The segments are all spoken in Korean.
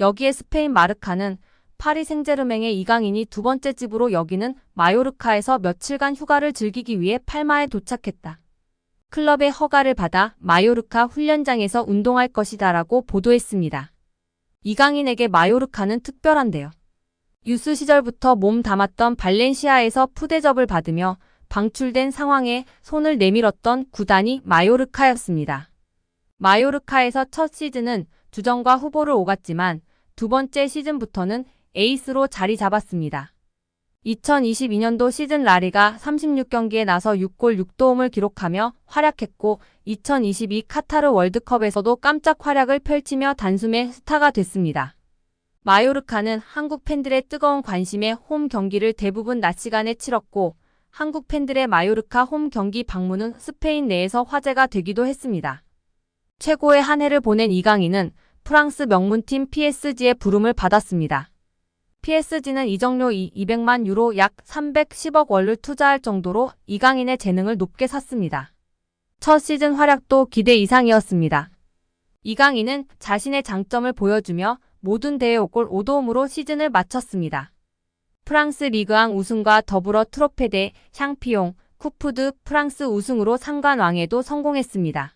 여기에 스페인 마르카는 파리 생제르맹의 이강인이 두 번째 집으로 여기는 마요르카에서 며칠간 휴가를 즐기기 위해 팔마에 도착했다. 클럽의 허가를 받아 마요르카 훈련장에서 운동할 것이다라고 보도했습니다. 이강인에게 마요르카는 특별한데요. 유스 시절부터 몸 담았던 발렌시아에서 푸대접을 받으며 방출된 상황에 손을 내밀었던 구단이 마요르카였습니다. 마요르카에서 첫 시즌은 주전과 후보를 오갔지만 두 번째 시즌부터는 에이스로 자리 잡았습니다. 2022년도 시즌 라리가 36경기에 나서 6골 6도움을 기록하며 활약했고 2022 카타르 월드컵에서도 깜짝 활약을 펼치며 단숨에 스타가 됐습니다. 마요르카는 한국 팬들의 뜨거운 관심에 홈 경기를 대부분 낮 시간에 치렀고 한국 팬들의 마요르카 홈 경기 방문은 스페인 내에서 화제가 되기도 했습니다. 최고의 한 해를 보낸 이강인은 프랑스 명문팀 PSG의 부름을 받았습니다. PSG는 이적료 200만 유로 약 310억 원을 투자할 정도로 이강인의 재능을 높게 샀습니다. 첫 시즌 활약도 기대 이상이었습니다. 이강인은 자신의 장점을 보여주며 모든 대회 5골 5도움으로 시즌을 마쳤습니다. 프랑스 리그앙 우승과 더불어 트로페데, 샹피용, 쿠프드 프랑스 우승으로 상관왕에도 성공했습니다.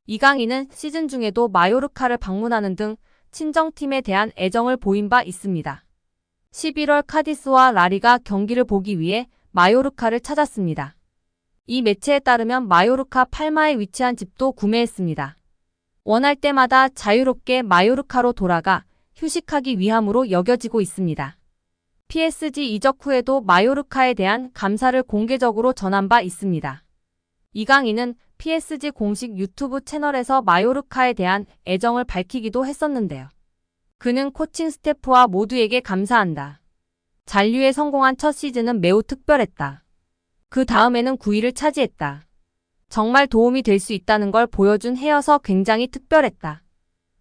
이강인은 시즌 중에도 마요르카를 방문하는 등 친정팀에 대한 애정을 보인 바 있습니다. 11월 카디스와 라리가 경기를 보기 위해 마요르카를 찾았습니다. 이 매체에 따르면 마요르카 팔마에 위치한 집도 구매했습니다. 원할 때마다 자유롭게 마요르카로 돌아가 휴식하기 위함으로 여겨지고 있습니다. PSG 이적 후에도 마요르카에 대한 감사를 공개적으로 전한 바 있습니다. 이강인은 PSG 공식 유튜브 채널에서 마요르카에 대한 애정을 밝히기도 했었는데요. 그는 코칭 스태프와 모두에게 감사한다. 잔류에 성공한 첫 시즌은 매우 특별했다. 그 다음에는 9위를 차지했다. 정말 도움이 될 수 있다는 걸 보여준 해여서 굉장히 특별했다.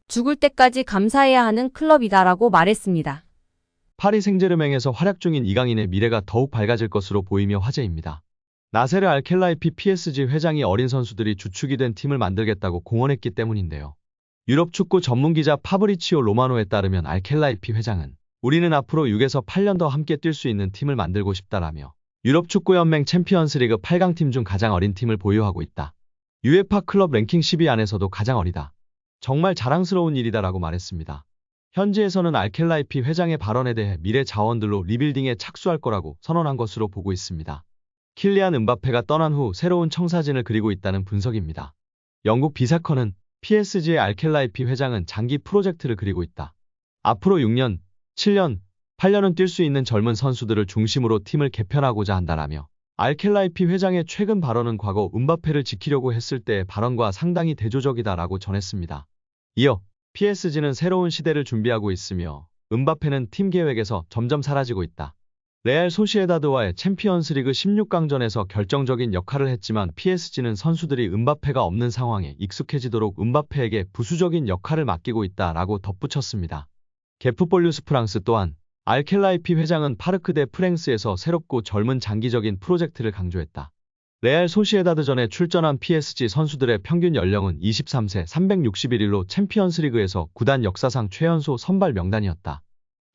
죽을 때까지 감사해야 하는 클럽이다라고 말했습니다. 파리 생제르맹에서 활약 중인 이강인의 미래가 더욱 밝아질 것으로 보이며 화제입니다. 나세르 알켈라이피 PSG 회장이 어린 선수들이 주축이 된 팀을 만들겠다고 공언했기 때문인데요. 유럽 축구 전문기자 파브리치오 로마노에 따르면 알켈라이피 회장은 우리는 앞으로 6에서 8년 더 함께 뛸 수 있는 팀을 만들고 싶다라며 유럽 축구연맹 챔피언스리그 8강팀 중 가장 어린 팀을 보유하고 있다. UEFA 클럽 랭킹 10위 안에서도 가장 어리다. 정말 자랑스러운 일이다라고 말했습니다. 현지에서는 알켈라이피 회장의 발언에 대해 미래 자원들로 리빌딩에 착수할 거라고 선언한 것으로 보고 있습니다. 킬리안 음바페가 떠난 후 새로운 청사진을 그리고 있다는 분석입니다. 영국 비사컨은 PSG의 알켈라이피 회장은 장기 프로젝트를 그리고 있다. 앞으로 6년, 7년, 8년은 뛸 수 있는 젊은 선수들을 중심으로 팀을 개편하고자 한다라며 알켈라이피 회장의 최근 발언은 과거 음바페를 지키려고 했을 때의 발언과 상당히 대조적이다라고 전했습니다. 이어 PSG는 새로운 시대를 준비하고 있으며 음바페는 팀 계획에서 점점 사라지고 있다. 레알 소시에다드와의 챔피언스리그 16강전에서 결정적인 역할을 했지만 PSG는 선수들이 음바페가 없는 상황에 익숙해지도록 음바페에게 부수적인 역할을 맡기고 있다라고 덧붙였습니다. 게프볼 뉴스 프랑스 또한 알켈라이피 회장은 파르크 데 프랭스에서 새롭고 젊은 장기적인 프로젝트를 강조했다. 레알 소시에다드전에 출전한 PSG 선수들의 평균 연령은 23세 361일로 챔피언스리그에서 구단 역사상 최연소 선발 명단이었다.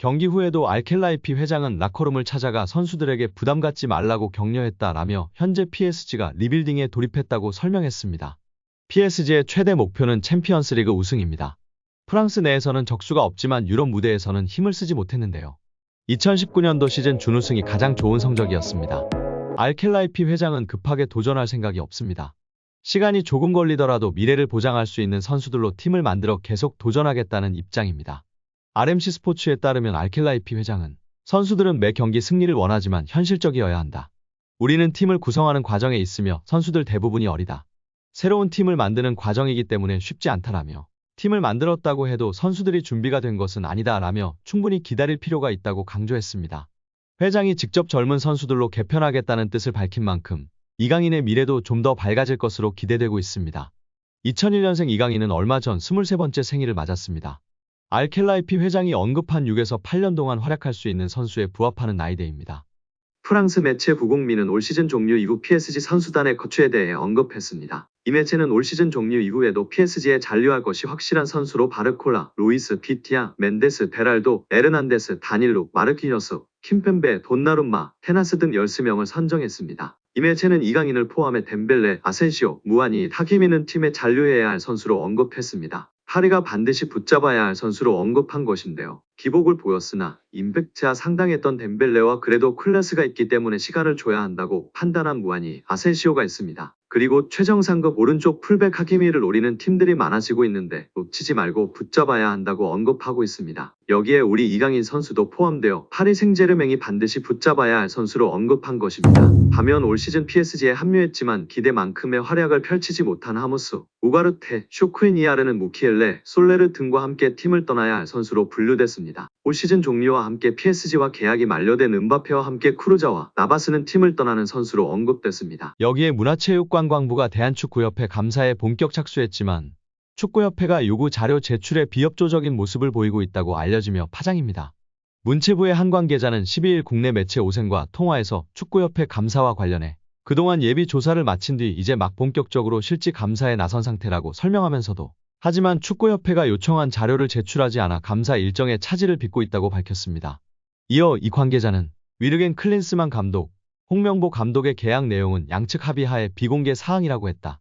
경기 후에도 알켈라이피 회장은 라커룸을 찾아가 선수들에게 부담 갖지 말라고 격려했다라며 현재 PSG가 리빌딩에 돌입했다고 설명했습니다. PSG의 최대 목표는 챔피언스리그 우승입니다. 프랑스 내에서는 적수가 없지만 유럽 무대에서는 힘을 쓰지 못했는데요. 2019년도 시즌 준우승이 가장 좋은 성적이었습니다. 알켈라이피 회장은 급하게 도전할 생각이 없습니다. 시간이 조금 걸리더라도 미래를 보장할 수 있는 선수들로 팀을 만들어 계속 도전하겠다는 입장입니다. RMC 스포츠에 따르면 알켈라이피 회장은 선수들은 매 경기 승리를 원하지만 현실적이어야 한다. 우리는 팀을 구성하는 과정에 있으며 선수들 대부분이 어리다. 새로운 팀을 만드는 과정이기 때문에 쉽지 않다라며 팀을 만들었다고 해도 선수들이 준비가 된 것은 아니다라며 충분히 기다릴 필요가 있다고 강조했습니다. 회장이 직접 젊은 선수들로 개편하겠다는 뜻을 밝힌 만큼 이강인의 미래도 좀 더 밝아질 것으로 기대되고 있습니다. 2001년생 이강인은 얼마 전 23번째 생일을 맞았습니다. 알켈라이피 회장이 언급한 6에서 8년 동안 활약할 수 있는 선수에 부합하는 나이대입니다. 프랑스 매체 부국민은 올 시즌 종료 이후 PSG 선수단의 거취에 대해 언급했습니다. 이 매체는 올 시즌 종료 이후에도 PSG에 잔류할 것이 확실한 선수로 바르콜라, 루이스, 비티아, 멘데스, 베랄도, 에르난데스, 다닐루, 마르키녀스, 킴펜베, 돈나룸마, 테나스 등 13명을 선정했습니다. 이 매체는 이강인을 포함해 덴벨레, 아센시오, 무아니, 타키미는 팀에 잔류해야 할 선수로 언급했습니다. 파리가 반드시 붙잡아야 할 선수로 언급한 것인데요. 기복을 보였으나 임팩트가 상당했던 덴벨레와 그래도 클래스가 있기 때문에 시간을 줘야 한다고 판단한 무아니, 아센시오가 있습니다. 그리고 최정상급 오른쪽 풀백 하키미를 노리는 팀들이 많아지고 있는데 놓치지 말고 붙잡아야 한다고 언급하고 있습니다. 여기에 우리 이강인 선수도 포함되어 파리 생제르맹이 반드시 붙잡아야 할 선수로 언급한 것입니다. 반면 올 시즌 PSG에 합류했지만 기대만큼의 활약을 펼치지 못한 하무스, 우가르테, 쇼크이니아르는 무키엘레, 솔레르 등과 함께 팀을 떠나야 할 선수로 분류됐습니다. 올 시즌 종료와 함께 PSG와 계약이 만료된 은바페와 함께 크루자와 나바스는 팀을 떠나는 선수로 언급됐습니다. 여기에 문화체육관광부가 대한축구협회 감사에 본격 착수했지만 축구협회가 요구 자료 제출에 비협조적인 모습을 보이고 있다고 알려지며 파장입니다. 문체부의 한 관계자는 12일 국내 매체 오센과 통화에서 축구협회 감사와 관련해 그동안 예비 조사를 마친 뒤 이제 막 본격적으로 실직 감사에 나선 상태라고 설명하면서도 하지만 축구협회가 요청한 자료를 제출하지 않아 감사 일정에 차질을 빚고 있다고 밝혔습니다. 이어 이 관계자는 위르겐 클린스만 감독, 홍명보 감독의 계약 내용은 양측 합의하에 비공개 사항이라고 했다.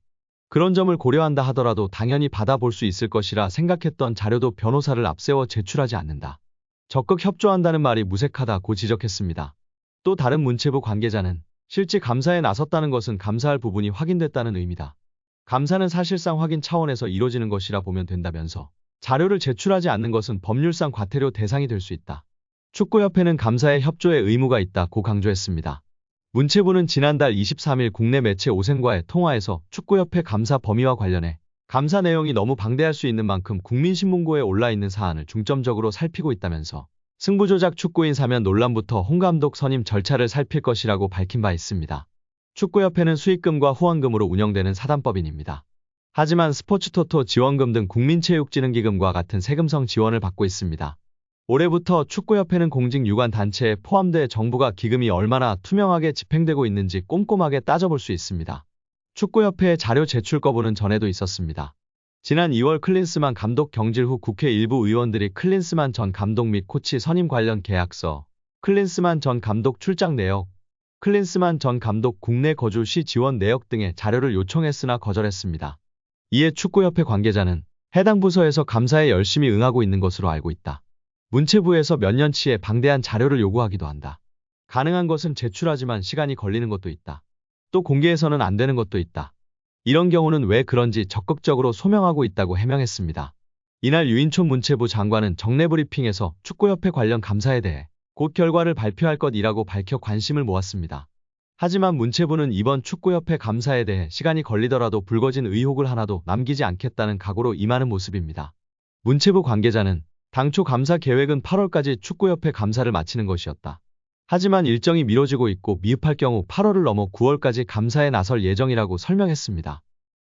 그런 점을 고려한다 하더라도 당연히 받아볼 수 있을 것이라 생각했던 자료도 변호사를 앞세워 제출하지 않는다. 적극 협조한다는 말이 무색하다고 지적했습니다. 또 다른 문체부 관계자는 실직 감사에 나섰다는 것은 감사할 부분이 확인됐다는 의미다. 감사는 사실상 확인 차원에서 이뤄지는 것이라 보면 된다면서 자료를 제출하지 않는 것은 법률상 과태료 대상이 될 수 있다. 축구협회는 감사에 협조의 의무가 있다고 강조했습니다. 문체부는 지난달 23일 국내 매체 오센과의 통화에서 축구협회 감사 범위와 관련해 감사 내용이 너무 방대할 수 있는 만큼 국민신문고에 올라있는 사안을 중점적으로 살피고 있다면서 승부조작 축구인 사면 논란부터 홍 감독 선임 절차를 살필 것이라고 밝힌 바 있습니다. 축구협회는 수익금과 후원금으로 운영되는 사단법인입니다. 하지만 스포츠토토 지원금 등 국민체육진흥기금과 같은 세금성 지원을 받고 있습니다. 올해부터 축구협회는 공직유관단체에 포함돼 정부가 기금이 얼마나 투명하게 집행되고 있는지 꼼꼼하게 따져볼 수 있습니다. 축구협회의 자료 제출 거부는 전에도 있었습니다. 지난 2월 클린스만 감독 경질 후 국회 일부 의원들이 클린스만 전 감독 및 코치 선임 관련 계약서, 클린스만 전 감독 출장 내역, 클린스만 전 감독 국내 거주 시 지원 내역 등의 자료를 요청했으나 거절했습니다. 이에 축구협회 관계자는 해당 부서에서 감사에 열심히 응하고 있는 것으로 알고 있다. 문체부에서 몇 년치의 방대한 자료를 요구하기도 한다. 가능한 것은 제출하지만 시간이 걸리는 것도 있다. 또 공개해서는 안 되는 것도 있다. 이런 경우는 왜 그런지 적극적으로 소명하고 있다고 해명했습니다. 이날 유인촌 문체부 장관은 정례 브리핑에서 축구협회 관련 감사에 대해 곧 결과를 발표할 것이라고 밝혀 관심을 모았습니다. 하지만 문체부는 이번 축구협회 감사에 대해 시간이 걸리더라도 불거진 의혹을 하나도 남기지 않겠다는 각오로 임하는 모습입니다. 문체부 관계자는 당초 감사 계획은 8월까지 축구협회 감사를 마치는 것이었다. 하지만 일정이 미뤄지고 있고 미흡할 경우 8월을 넘어 9월까지 감사에 나설 예정이라고 설명했습니다.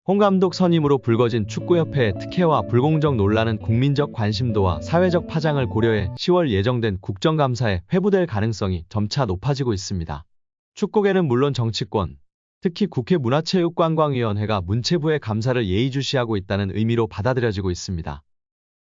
홍 감독 선임으로 불거진 축구협회의 특혜와 불공정 논란은 국민적 관심도와 사회적 파장을 고려해 10월 예정된 국정감사에 회부될 가능성이 점차 높아지고 있습니다. 축구계는 물론 정치권, 특히 국회 문화체육관광위원회가 문체부의 감사를 예의주시하고 있다는 의미로 받아들여지고 있습니다.